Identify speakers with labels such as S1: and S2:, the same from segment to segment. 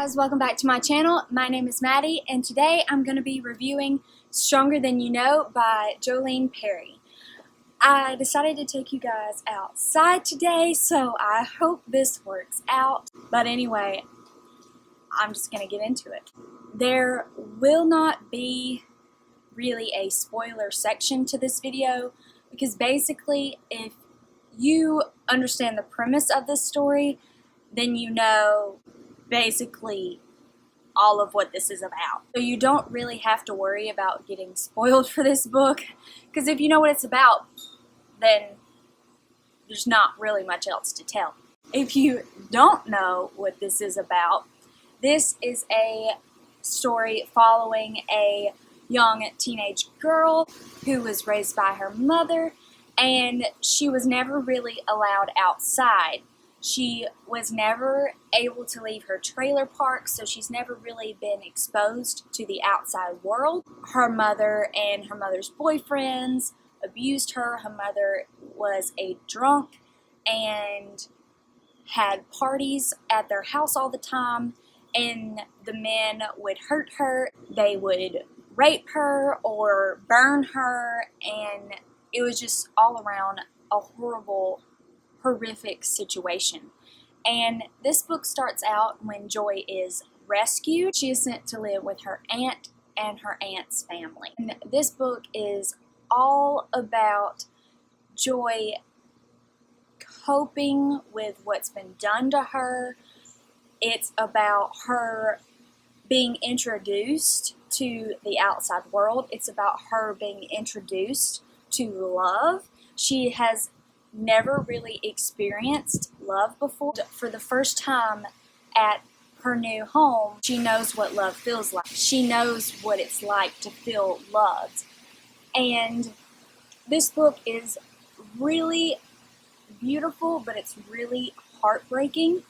S1: guys, welcome back to my channel. My name is Maddie and today I'm going to be reviewing Stronger Than You Know by Jolene Perry. I decided to take you guys outside today, so I hope this works out. But anyway, I'm just going to get into it. There will not be really a spoiler section to this video because basically if you understand the premise of this story, then you know basically all of what this is about. So you don't really have to worry about getting spoiled for this book, because if you know what it's about, then there's not really much else to tell. If you don't know what this is about, this is a story following a young teenage girl who was raised by her mother, and she was never really allowed outside. She was never able to leave her trailer park, so she's never really been exposed to the outside world. Her mother and her mother's boyfriends abused her. Her mother was a drunk and had parties at their house all the time, and the men would hurt her. They would rape her or burn her, and it was just all around a horrific situation. And this book starts out when Joy is rescued. She is sent to live with her aunt and her aunt's family. And this book is all about Joy coping with what's been done to her. It's about her being introduced to the outside world. It's about her being introduced to love. She has never really experienced love before. For the first time at her new home, she knows what love feels like. She knows what it's like to feel loved. And this book is really beautiful, but it's really heartbreaking.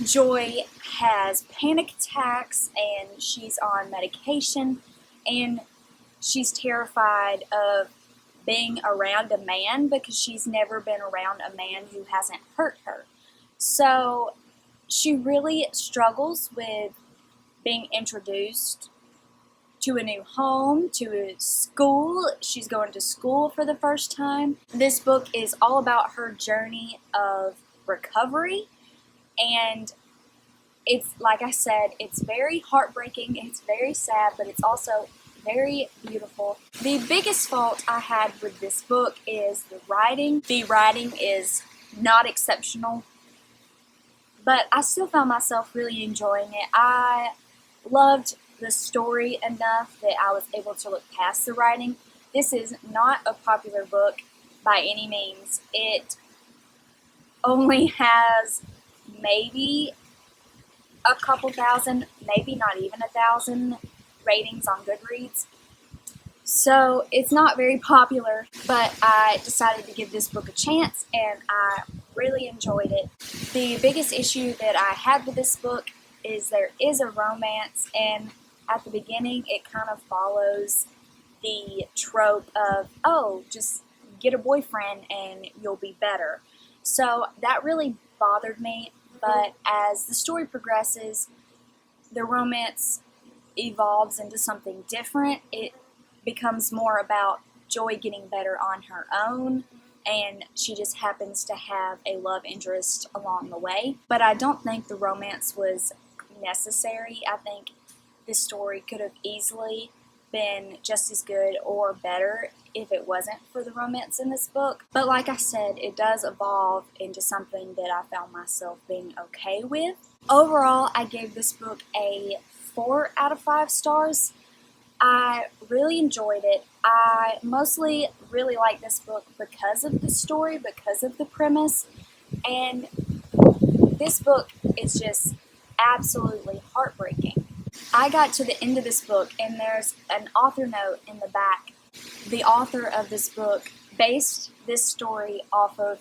S1: Joy has panic attacks and she's on medication, and she's terrified of being around a man because she's never been around a man who hasn't hurt her. So she really struggles with being introduced to a new home, to a school. She's going to school for the first time. This book is all about her journey of recovery, and it's, like I said, it's very heartbreaking, it's very sad, but it's also very beautiful. The biggest fault I had with this book is the writing. The writing is not exceptional, but I still found myself really enjoying it. I loved the story enough that I was able to look past the writing. This is not a popular book by any means. It only has maybe a couple thousand, maybe not even 1,000 ratings on Goodreads. So it's not very popular, but I decided to give this book a chance and I really enjoyed it. The biggest issue that I had with this book is there is a romance, and at the beginning it kind of follows the trope of, oh, just get a boyfriend and you'll be better. So that really bothered me, but as the story progresses, the romance evolves into something different. It becomes more about Joy getting better on her own, and she just happens to have a love interest along the way. But I don't think the romance was necessary. I think this story could have easily been just as good or better if it wasn't for the romance in this book. But like I said, it does evolve into something that I found myself being okay with. Overall, I gave this book a 4 out of 5 stars. I really enjoyed it. I mostly really like this book because of the story, because of the premise, and this book is just absolutely heartbreaking. I got to the end of this book and there's an author note in the back. The author of this book based this story off of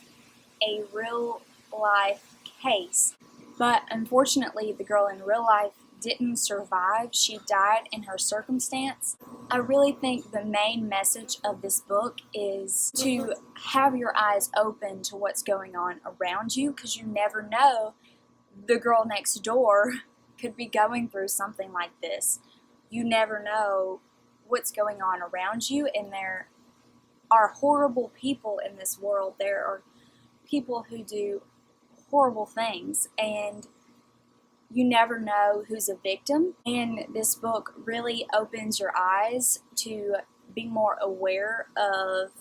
S1: a real life case, but unfortunately the girl in real life didn't survive. She died in her circumstance. I really think the main message of this book is to have your eyes open to what's going on around you, because you never know, the girl next door could be going through something like this. You never know what's going on around you, and there are horrible people in this world. There are people who do horrible things, and you never know who's a victim. And this book really opens your eyes to be more aware of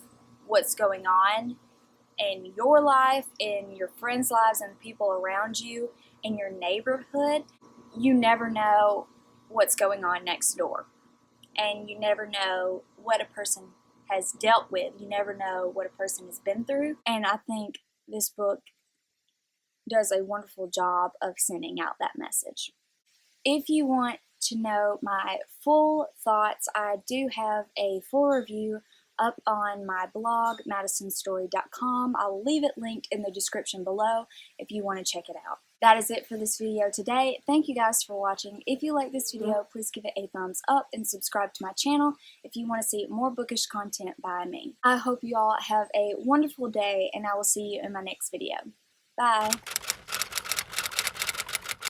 S1: what's going on in your life, in your friends' lives, and people around you, in your neighborhood. You never know what's going on next door, and you never know what a person has dealt with. You never know what a person has been through, and I think this book does a wonderful job of sending out that message. If you want to know my full thoughts, I do have a full review up on my blog, madisonstory.com. I'll leave it linked in the description below if you want to check it out. That is it for this video today. Thank you guys for watching. If you like this video, please give it a thumbs up and subscribe to my channel if you want to see more bookish content by me. I hope you all have a wonderful day, and I will see you in my next video. Bye!